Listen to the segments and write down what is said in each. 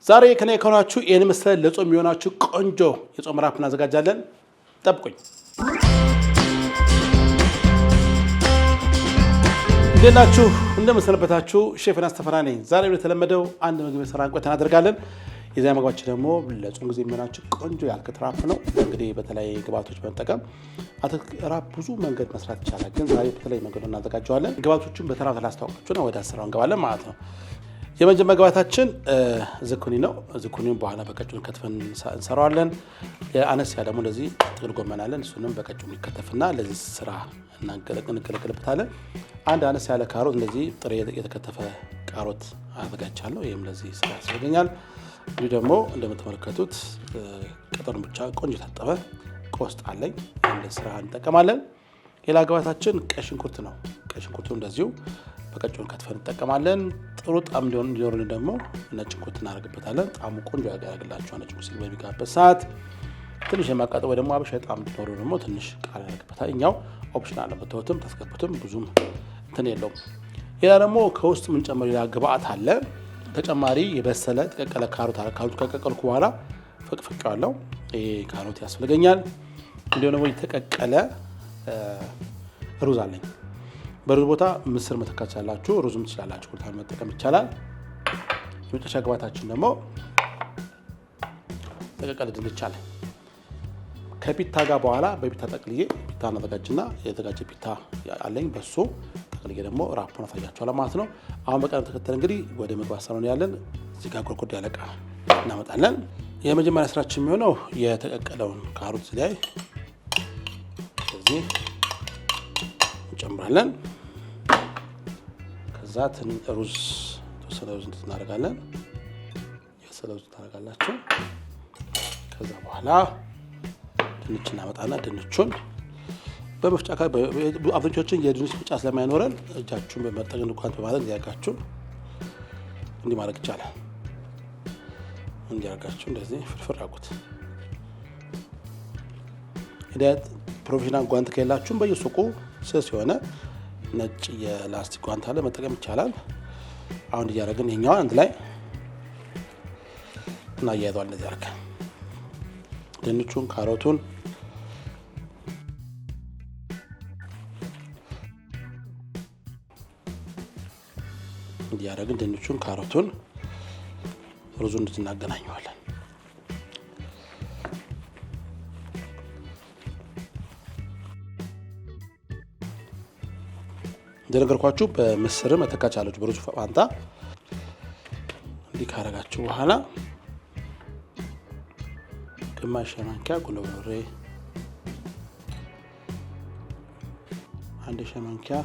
ዛሬ ከኔ ከሆናችሁ ይሄን መሰለ ለጾም የሚሆናችሁ ቆንጆ የጾም ራፕ እናዘጋጃለን። ጠብቁኝ። እንደናችሁ እንደምሰነበታችሁ ሼፍ አስተፈራ ነኝ። ዛሬ እንደተለመደው አንድ ምግብ ሰራን ቆይታ እናደርጋለን። የዛሬ ምግባችን ደግሞ ለጾም ጊዜ የሚሆናችሁ ቆንጆ የአትክልት ራፕ ነው። እንግዲህ በተለይ ግብአቶች በመጠቀም አትክልት ራፕ ብዙ መንገድ መስራት ይቻላል፣ ግን ዛሬ በተለይ መንገዱን እናዘጋጀዋለን። ግብአቶቹን በተራ ላስታውቃችሁና ወደ አሰራሩ እንገባለን ማለት ነው። የመጀመሪያ ግብአታችን ዝኩኒ ነው። ዝኩኒውን በኋላ በቀጭኑ ከትፈን እንሰራዋለን። አነስ ያለ ደግሞ ለዚህ ጥቅል ጎመን አለን። እሱንም በቀጭኑ ይከተፍና ለዚህ ስራ እንገለገልበታለን። አንድ አነስ ያለ ካሮት፣ እንደዚህ ጥሬ የተከተፈ ካሮት አዘጋጅቻለሁ። ይህም ለዚህ ስራ ያስፈልገኛል። ይህ ደግሞ እንደምትመለከቱት ቅጠሉን ብቻ ቆንጆ የታጠበ ቆስጣ አለኝ። ለዚህ ስራ እንጠቀማለን። ሌላ ግብአታችን ቀይ ሽንኩርት ነው። ቀይ ሽንኩርቱ እንደዚሁ በቀጭኑ ከትፈን እንጠቀማለን። ጥሩ ጣዕም እንዲኖርልን ደግሞ ነጭ ሽንኩርት እናደርግበታለን። ጣዕሙ ቆንጆ ያደርግላችኋል። ነጭ ሽንኩርት በሚጋበት ሰዓት ትንሽ የማቃጠል ወይ ደግሞ አበሻ ጣዕም እንዲኖረው ደግሞ ትንሽ ቃል ያደርግበታል። እኛው ኦፕሽናል ነው፣ ብትወቱም ታስገቡትም ብዙም እንትን የለውም። ሌላ ደግሞ ከውስጥ የምንጨምረው ሌላ ግብአት አለ። ተጨማሪ የበሰለ የተቀቀለ ካሮት አለ። ካሮት ከቀቀልኩ በኋላ ፍቅፍቄዋለሁ። ይሄ ካሮት ያስፈልገኛል። እንዲሁም ደግሞ የተቀቀለ ሩዝ አለኝ። በሩዝ ቦታ ምስር መተካት ትችላላችሁ፣ ሩዝም ትችላላችሁ፣ ኩርታን መጠቀም ይቻላል። የመጨረሻ ግብአታችን ደግሞ ተቀቀለ ድንች አለ። ከፒታ ጋር በኋላ በፒታ ጠቅልዬ ፒታ እናዘጋጅና የተዘጋጀ ፒታ አለኝ። በሱ ጠቅልዬ ደግሞ ራፑን አሳያችኋለሁ ማለት ነው። አሁን በቀደም ተከተል እንግዲህ ወደ ምግብ አሰራሩ ያለን። እዚህ ጋር ጎርጎድ ያለ ዕቃ እናመጣለን። የመጀመሪያ ስራችን የሚሆነው የተቀቀለውን ካሮት ላይ እዚህ እንጨምራለን። ከዛ ሩዝ ተወሰነ ሩዝ እናደርጋለን። የበሰለ ሩዝ ታደርጋላችሁ። ከዛ በኋላ ድንች እናመጣና ድንቹን በመፍጫ አብዛኞቻችን የድንች ፍጫ ስለማይኖረን እጃችሁን በመጠቀም እንኳን በማድረግ እንዲያርጋችሁ እንዲህ ማድረግ ይቻላል። እንዲያርጋችሁ እንደዚህ ፍርፍር አድርጉት። ፕሮፌሽናል ጓንት ከሌላችሁም በየሱቁ ስስ የሆነ ነጭ የላስቲክ ጓንት አለ፣ መጠቀም ይቻላል። አሁን እያደረግን ይኸኛዋን አንድ ላይ እናያይዘዋለን። እንደዚህ አድርገን ድንቹን ካሮቱን እንዲያደርግን ድንቹን ካሮቱን ሩዙን እንድናገናኘዋለን። እንደነገርኳችሁ በምስር መተካት አለች በሩዝ ፋንታ። እንዲህ ካረጋችሁ በኋላ ግማሽ የማንኪያ ቁንዶ በርበሬ፣ አንድ ሻይ ማንኪያ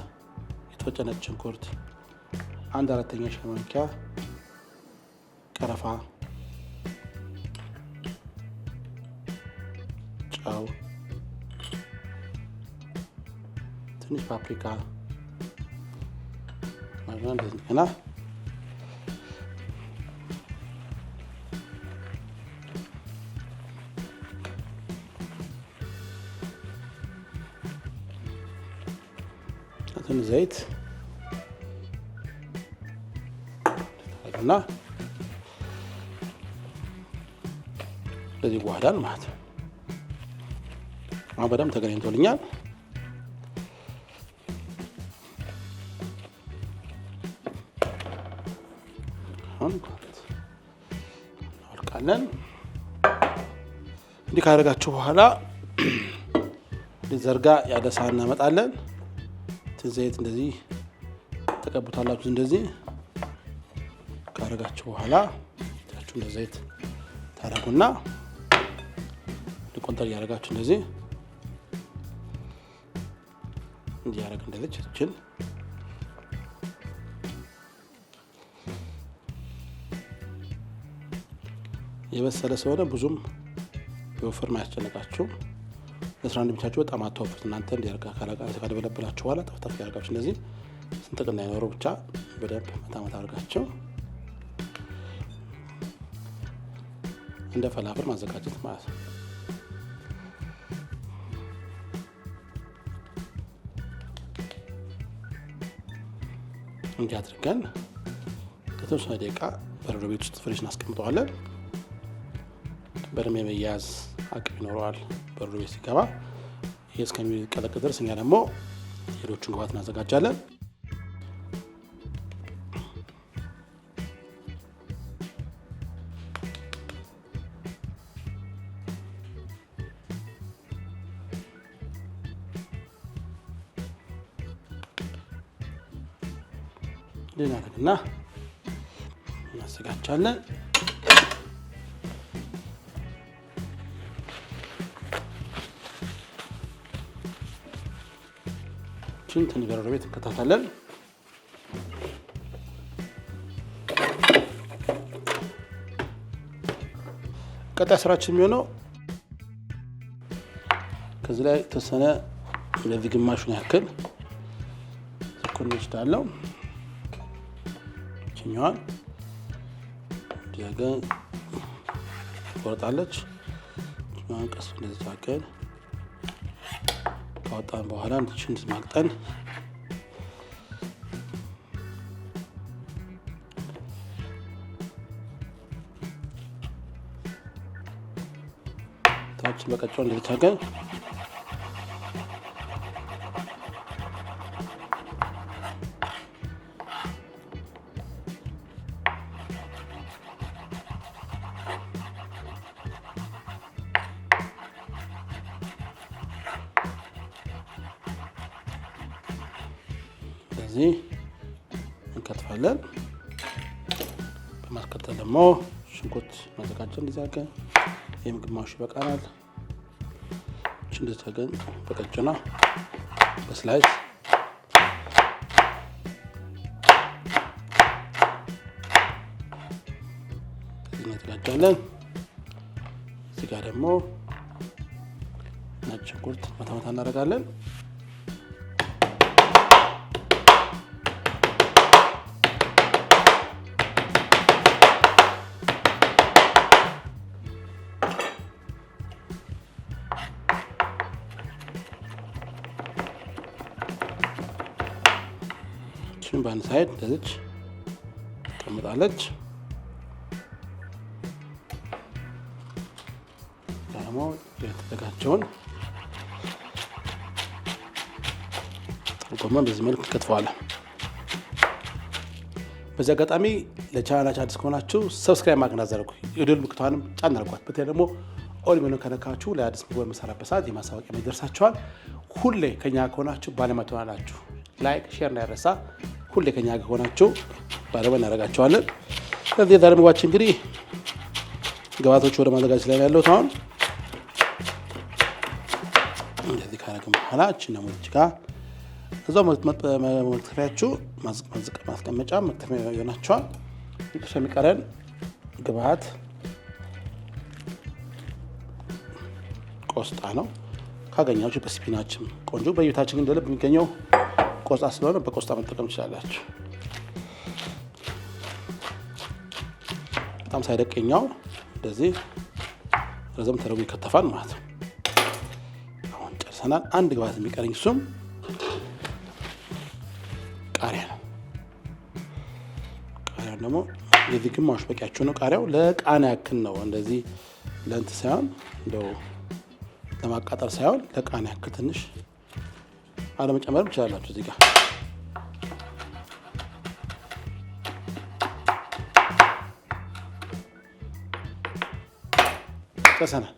የተፈጨ ነጭ ሽንኩርት፣ አንድ አራተኛ ሻይ ማንኪያ ቀረፋ፣ ጨው፣ ትንሽ ፓፕሪካ ማግና እንደዚህና ትንሽ ዘይት እና እንደዚህ ዋህዳን ማለት ነው። አሁን በደንብ ተገናኝቶልኛል። እናወልቃለን። እንዲህ ካደረጋችሁ በኋላ ዘርጋ ያለ ሳህን እናመጣለን። ዘይት እንደዚህ ተቀቡታላችሁ። እንደዚህ ካደረጋችሁ በኋላ ታችሁ እንደ ዘይት ታረጉና ቆንጠር ያደርጋችሁ እንደዚህ እንዲያረግ እንደዚህ እችን የበሰለ ስለሆነ ብዙም የወፍር ማያስጨነቃችሁ። ለስራ እንደምቻችሁ በጣም አትወፍሩት እናንተ። እንዲያርጋ ካደበለበላችሁ በኋላ ጠፍጠፍ ያደርጋችሁ እንደዚህ ስንጥቅና ይኖረው ብቻ በደንብ መታመት አድርጋችሁ እንደ ፈላፍል ማዘጋጀት ማለት ነው። እንዲህ አድርገን ለተወሰነ ደቂቃ በረዶ ቤት ውስጥ ፍሪጅ እናስቀምጠዋለን። በደንብ የመያዝ አቅም ይኖረዋል በረዶ ቤት ሲገባ። ይሄ እስከሚቀዘቅዝ ድረስ እኛ ደግሞ ሌሎቹን ግብአት እናዘጋጃለን። እናደርግና እናዘጋጃለን። ትንሽ በረዶ ቤት እንከታታለን። ቀጣይ ስራችን የሚሆነው ከዚህ ላይ ተወሰነ ለዚህ ግማሹን ያክል ዝኩኒ ወስዳለሁ። ችኛዋን ዲያገ ቆርጣለች። ችኛዋን ቀስ እንደዚህ ታከል ካወጣን በኋላ እንድንችል ማቅጠን ታች በቀጫው እንደዚህ ታከል እዚህ እንከትፋለን። በማስከተል ደግሞ ሽንኩርት ማዘጋጀት እንዲዛገ ይሄም ግማሹ ይበቃናል። እንደታገን በቀጭና በስላይስ እናዘጋጃለን። እዚህ ጋር ደግሞ ነጭ ሽንኩርት መታመታ እናደርጋለን። በአንድ ሳይድ እንደዚች ተቀምጣለች። ደግሞ የተዘጋጀውን ጎመን በዚህ መልክ እንከትፈዋለን። በዚህ አጋጣሚ ለቻናላችን አዲስ ከሆናችሁ ሰብስክራይብ ማድረግ እንዳትዘነጉ፣ የደወል ምልክቷንም ጫን አድርጓት። በተለይ ደግሞ ኦል ሜኑ ከነካችሁ ለአዲስ ምግብ በምሰራበት ሰዓት የማሳወቂያ ይደርሳችኋል። ሁሌ ከኛ ከሆናችሁ ባለሙያ ትሆናላችሁ። ላይክ ሼር እንዳይረሳ። ሁሌ ከኛ ጋር ሆናችሁ ባለሙያ እናደርጋቸዋለን። ስለዚህ የዛሬ ምግባችን እንግዲህ ግብአቶች ወደ ማዘጋጀት ላይ ያለው አሁን እንደዚህ ካረግን በኋላ እቺን ነው እዚህ ጋር እዛው መክተፊያችሁ ማስቀመጫ መክተፊያ ይሆናችኋል። ይቅርታ የሚቀረን ግብአት ቆስጣ ነው። ካገኛችሁ በስፒናችም ቆንጆ በቤታችን ግን እንደልብ የሚገኘው ቆስጣ ስለሆነ በቆስጣ መጠቀም ትችላላችሁ። በጣም ሳይደቀኛው እንደዚህ ረዘም ተደርጎ ይከተፋል ማለት ነው። አሁን ጨርሰናል። አንድ ግብአት የሚቀረኝ እሱም ቃሪያ ነው። ቃሪያው ደግሞ የዚህ ግማሽ በቂያችሁ ነው። ቃሪያው ለቃና ያክል ነው። እንደዚህ ለእንት ሳይሆን እንደው ለማቃጠል ሳይሆን ለቃና ያክል ትንሽ አለመጨመርም ትችላላችሁ። እዚህ ጋር ጨርሰናል።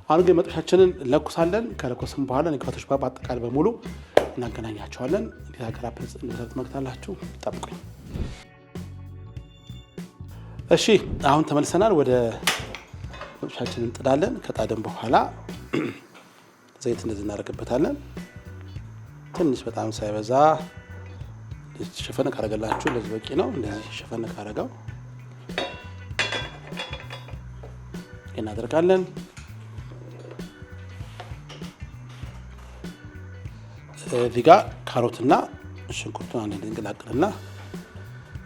አሁን ግን መጥበሻችንን ለኩሳለን። ከለኮስም በኋላ ግብአቶች በአጠቃላይ በሙሉ እናገናኛቸዋለን። እንዴት አገራፕልስ እንደሰጥ መግታላችሁ ጠብቁኝ። እሺ አሁን ተመልሰናል። ወደ መጥበሻችንን እንጥዳለን። ከጣድን በኋላ ዘይት እንደዚህ እናደርግበታለን። ትንሽ በጣም ሳይበዛ ሸፈን ካረገላችሁ ለዚህ በቂ ነው። እንደዚህ ሸፈን ካረገው እናደርጋለን። እዚህ ጋር ካሮትና ሽንኩርቱን አንድ ላይ እንቀላቅልና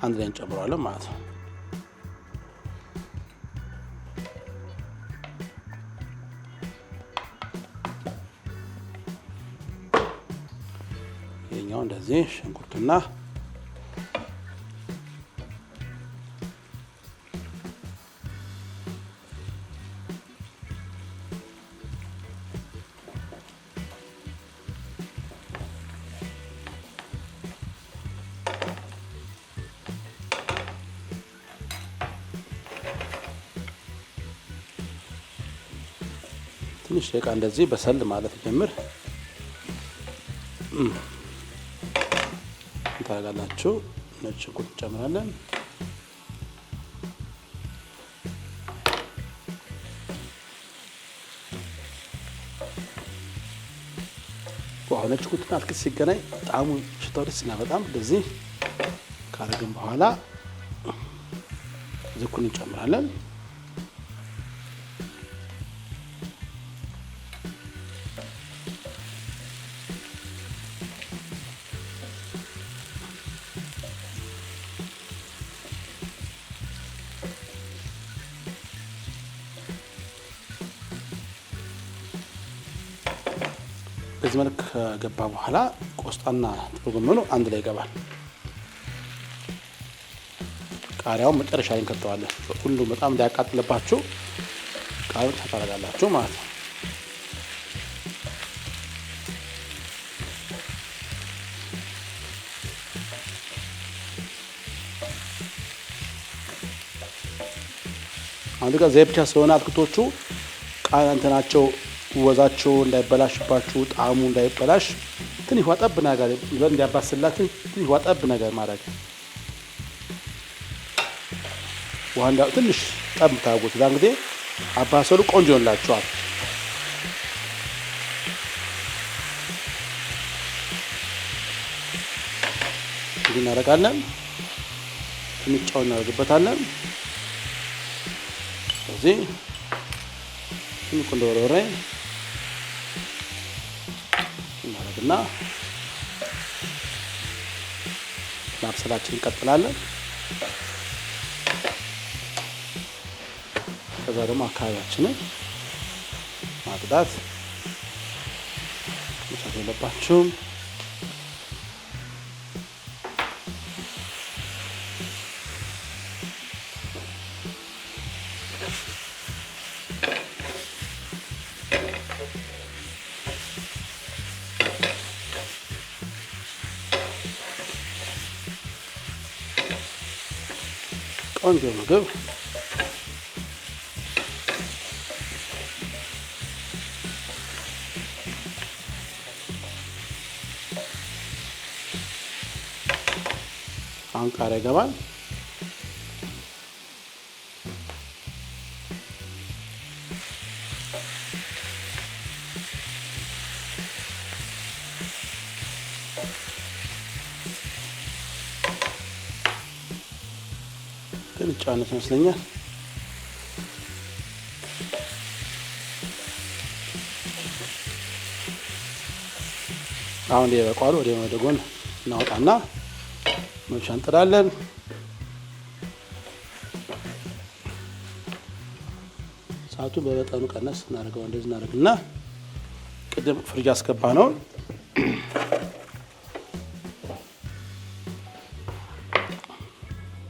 አንድ ላይ እንጨምረዋለን ማለት ነው። ይሄኛው እንደዚህ ሽንኩርቱና ትንሽ ደቂቃ እንደዚህ በሰል ማለት ጀምር ታደርጋላችሁ። ነጭ ሽንኩርት እንጨምራለን። ዋው ነጭ ሽንኩርትና አትክልት ሲገናኝ ጣዕሙ ሽታው ደስ ይላል በጣም። እንደዚህ ካረግን በኋላ ዝኩኒ እንጨምራለን። በዚህ መልክ ከገባ በኋላ ቆስጣና ጥቅል ጎመኑ አንድ ላይ ይገባል። ቃሪያውን መጨረሻ ላይ እንከተዋለን። ሁሉም በጣም እንዳያቃጥልባችሁ ቃሪያውን ታደርጋላችሁ ማለት ነው። አንድ ጋር ዘይት ብቻ ስለሆነ አትክልቶቹ ቃሪያ እንትናቸው ወዛቸው እንዳይበላሽባችሁ ጣዕሙ እንዳይበላሽ ትንሽ ዋጠብ ነገር እንዲያባስላት ትንሽ ዋጠብ ነገር ማድረግ ዋንዳ ትንሽ ጠብ ታውቁት ዛን ጊዜ አባሰሉ ቆንጆ ይሆንላችኋል። እንዲህ እናደርጋለን። ትንሽ ጨው እናደርግበታለን። እዚህ ትንሽ ቁንዶ በርበሬ እናደርግና ማብሰላችን እንቀጥላለን። ከዛ ደግሞ አካባቢያችንን ማጽዳት መቻል የለባችሁም። ቆንጆ ምግብ አሁን ቃሪያ ይገባል። ግን ጫነት ይመስለኛል። አሁን ይበቃዋል። ወደ ጎን እናወጣና መብሻ እንጥዳለን። ሰዓቱን በመጠኑ ቀነስ እናደርገው። እንደዚህ እናደርግና ቅድም ፍሪጅ አስገባ ነው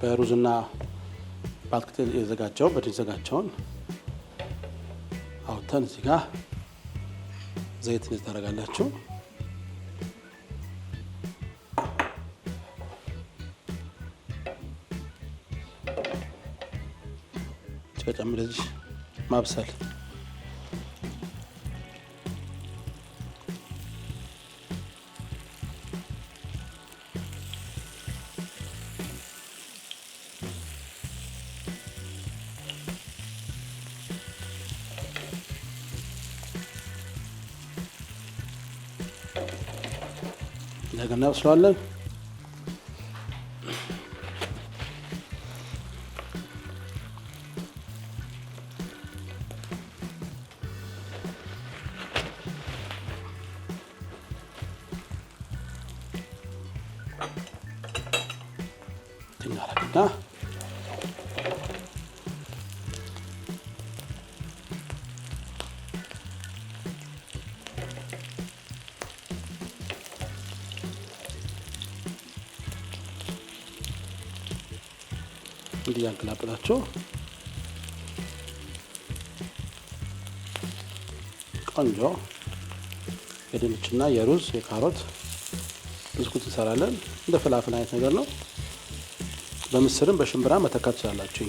በሩዝና በአትክልት የዘጋጀውን በድንች የዘጋጀውን አውጥተን እዚህ ጋር ዘይት ታደርጋላችሁ። ጨምር እዚህ ማብሰል እንደገና እናበስለዋለን። እናደርግና እንዲህ ያንቀላቅላችሁ ቆንጆ የድንችና የሩዝ የካሮት ብስኩት እንሰራለን። እንደ ፍላፍል አይነት ነገር ነው። በምስርም በሽምብራ መተካት ትችላላችሁ።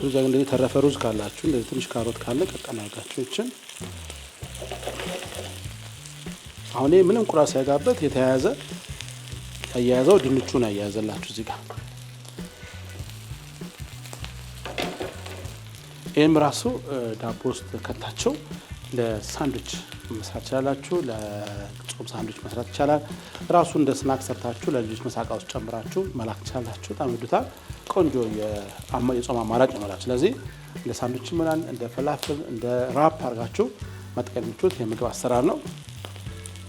ሩዝ እንደዚህ ተረፈ ሩዝ ካላችሁ እንደዚህ ትንሽ ካሮት ካለ ቀቀል አድርጋችሁ እቺን አሁን ምንም ቁራስ ያጋበት የተያያዘ ያያዘው ድንቹን ያያዘላችሁ እዚህ ጋር ይሄም ራሱ ዳቦ ውስጥ ከታችሁ ለሳንድዊች መስራት ይችላልላችሁ። ለጾም ሳንድዊች መስራት ይችላል። ራሱ እንደ ስናክ ሰርታችሁ ለልጆች መሳቃ ውስጥ ጨምራችሁ መላክ ይችላልላችሁ። በጣም ይወዱታል። ቆንጆ የጾም አማራጭ ነው። ስለዚህ እንደ ሳንድዊች ምናን እንደ ፈላፍል እንደ ራፕ አድርጋችሁ መጠቀም የምትችሉት የምግብ አሰራር ነው።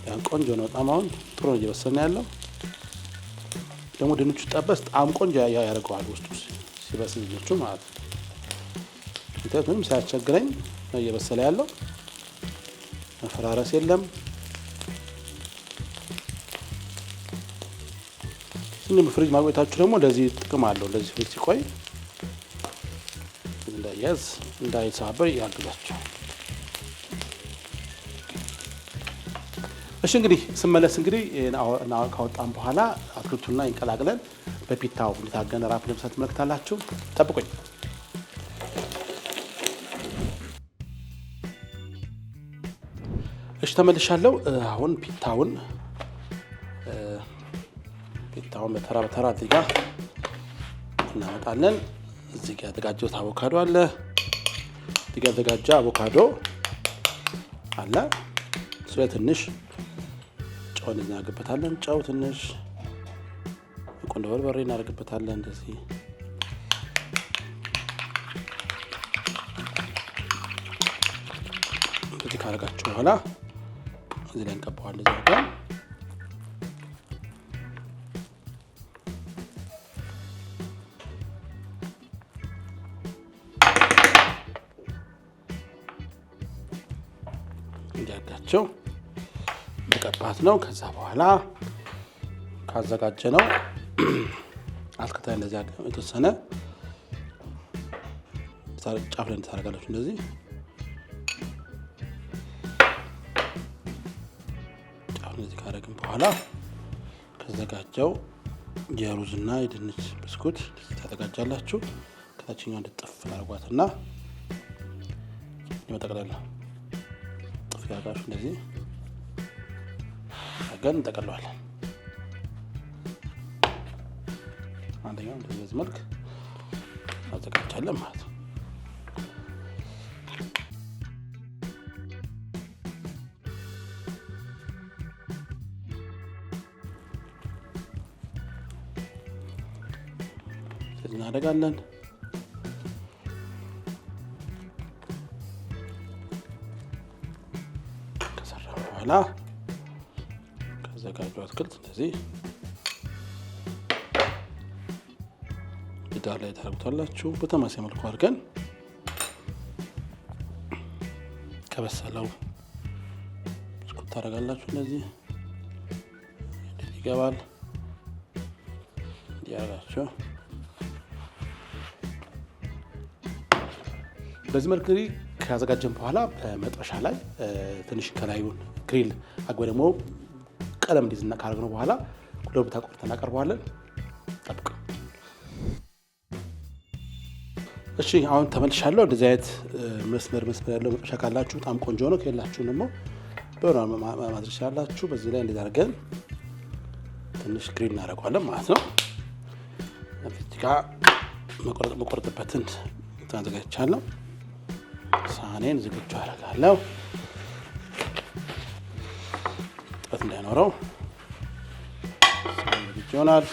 ያን ቆንጆ ነው። በጣም አሁን ጥሩ ነው እየበሰለ ያለው። ደግሞ ድንቹ ጠበስ በጣም ቆንጆ ያደርገዋል ውስጡ ሲበስል ድንቹ ማለት ነው። ምንም ሳያስቸግረኝ ነው እየበሰለ ያለው። መፈራረስ የለም። ስንት ፍሪጅ ማቆየታችሁ ደግሞ ለዚህ ጥቅም አለው። ለዚህ ፍሪጅ ሲቆይ እንዳይያዝ እንዳይሳበር ያግዛችሁ። እሺ እንግዲህ ስመለስ እንግዲህ ካወጣን በኋላ አትክልቱና እንቀላቅለን በፒታው እንታገነ ራፕ ለምሳሌ ትመለከታላችሁ። ጠብቁኝ። እሺ ተመልሻለሁ። አሁን ፒታውን በተራ በተራ እዚህ ጋር እናመጣለን። እዚህ ጋር ያዘጋጀሁት አቮካዶ አለ። እዚህ ጋር ያዘጋጀ አቮካዶ አለ። ስለ ትንሽ ጨው እናደርግበታለን። ጨው ትንሽ ቆንጆ በርበሬ እናደርግበታለን። እንደዚህ ካደረጋችሁ በኋላ እዚህ ላይ እንቀባዋለን። እዚህ ጋር እንዲያጋቸው መቀባት ነው። ከዛ በኋላ ካዘጋጀ ነው አትክልት ላይ እንደዚህ የተወሰነ ጫፍ ላይ ታደርጋላችሁ። እንደዚህ እንደዚህ ካደረግን በኋላ ከዘጋጀው የሩዝና የድንች ብስኩት ታዘጋጃላችሁ። ከታችኛው እንድጥፍ አድርጓትና ይመጠቅላል። ጥፍ ያጋሽ እንደዚህ አገን እንጠቀለዋለን። አንደኛው እንደዚህ መልክ አዘጋጃለን ማለት ነው። እናደርጋለን። ከሰራ በኋላ ከዘጋጁ አትክልት እንደዚህ ዳር ላይ ታደርጉታላችሁ። በተመሳሳይ መልኩ አድርገን ከበሰለው ብስኩት ታደርጋላችሁ። እንደዚህ ይገባል ያላችሁ በዚህ መልኩ ካዘጋጀን በኋላ በመጥበሻ ላይ ትንሽ ከላዩን ግሪል አግበ ደግሞ ቀለም እንዲዝና ካደረግነው በኋላ ኩለብታ ቆርጠን እናቀርበዋለን። ጠብቁ። እሺ አሁን ተመልሻለሁ። እንደዚህ አይነት መስመር ያለው መጥበሻ ካላችሁ በጣም ቆንጆ ነው። ከሌላችሁ ደግሞ በሆነ ማድረግ ትችላላችሁ። በዚህ ላይ እንደዚህ አድርገን ትንሽ ግሪል እናደርገዋለን ማለት ነው። እዚህ ጋር መቆረጥበትን አዘጋጅቻለሁ። ሳህኔን ዝግጁ አደርጋለሁ። ጥረት እንዳይኖረው ዝግጁ ይሆናል።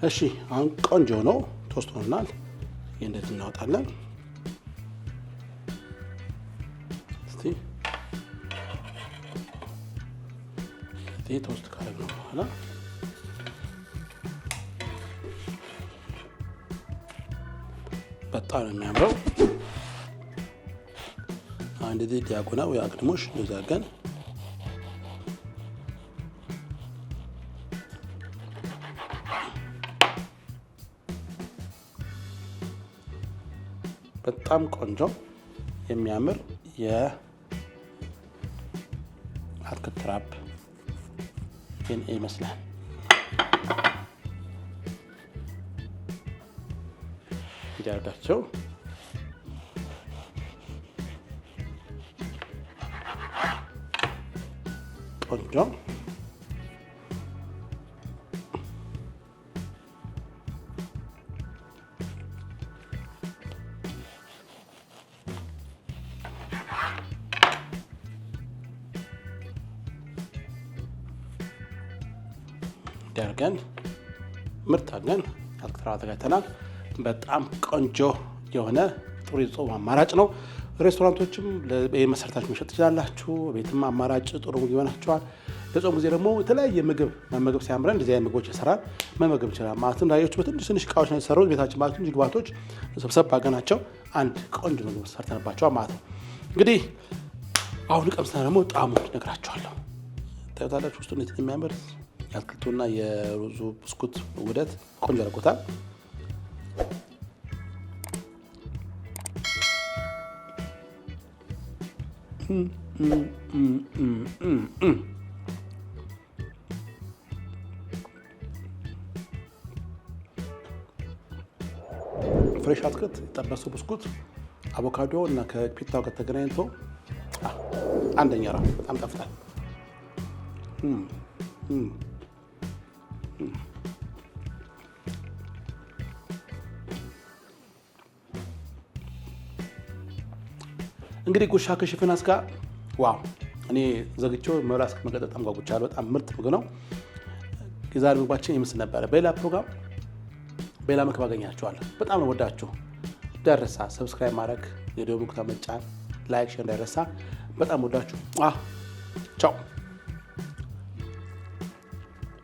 እሺ አሁን ቆንጆ ነው ቶስት ሆኗል። እንደዚህ እናወጣለን። እስቲ ቶስት ካደረግነው በኋላ በጣም ነው የሚያምረው። እንደዚህ ዲያጎናል ወይ አግድሞሽ ይዛገን በጣም ቆንጆ የሚያምር የአትክልት ራፕ ይመስላል። ይዳርጋቸው ቆንጆ ያርገን ምርጥ አድርገን አትክልት አዘጋጅተናል። በጣም ቆንጆ የሆነ ጥሩ የጾም አማራጭ ነው። ሬስቶራንቶችም ለመሰርታችሁ መሸጥ ትችላላችሁ። ቤትም አማራጭ ጥሩ ምግብ ይሆናችኋል። ለጾም ጊዜ ደግሞ የተለያየ ምግብ መመገብ ሲያምረን እንደዚህ አይነት ምግቦች ይሰራል መመገብ ይችላል ማለት ነው። ላዮቹ በትንሽ እቃዎች ነው የተሰሩት። ቤታችን ማለት ነው ግብአቶች ሰብሰብ አድርገናቸው አንድ ቆንጆ ምግብ ሰርተንባቸዋል ማለት ነው። እንግዲህ አሁን ቀምሰን ደግሞ ጣዕሙን እነግራችኋለሁ። ታዩታላችሁ ውስጡ እንዴት የሚያምር የአትክልቱና የሩዙ ብስኩት ውህደት ቆንጆ አድርጎታል። ፍሬሽ አትክልት የጠበሰው ብስኩት አቮካዶ እና ከፒታው ጋር ተገናኝቶ አንደኛ ነው። በጣም ጠፍጣል። እንግዲህ ጉሻ ከሽፍናስ ጋር ዋው! እኔ ዘግቼው መብላት እስከመቀጠል በጣም ጓጉቻለሁ። በጣም ምርጥ ምግብ ነው። የዛሬ ምግባችን ይመስል ነበረ። በሌላ ፕሮግራም በሌላ ምግብ አገኛችኋለሁ። በጣም ነው ወዳችሁ። እንዳይረሳ ሰብስክራይብ ማድረግ፣ የደወል ምልክቱን መጫን፣ ላይክ፣ ሼር እንዳይረሳ። በጣም ወዳችሁ። ቻው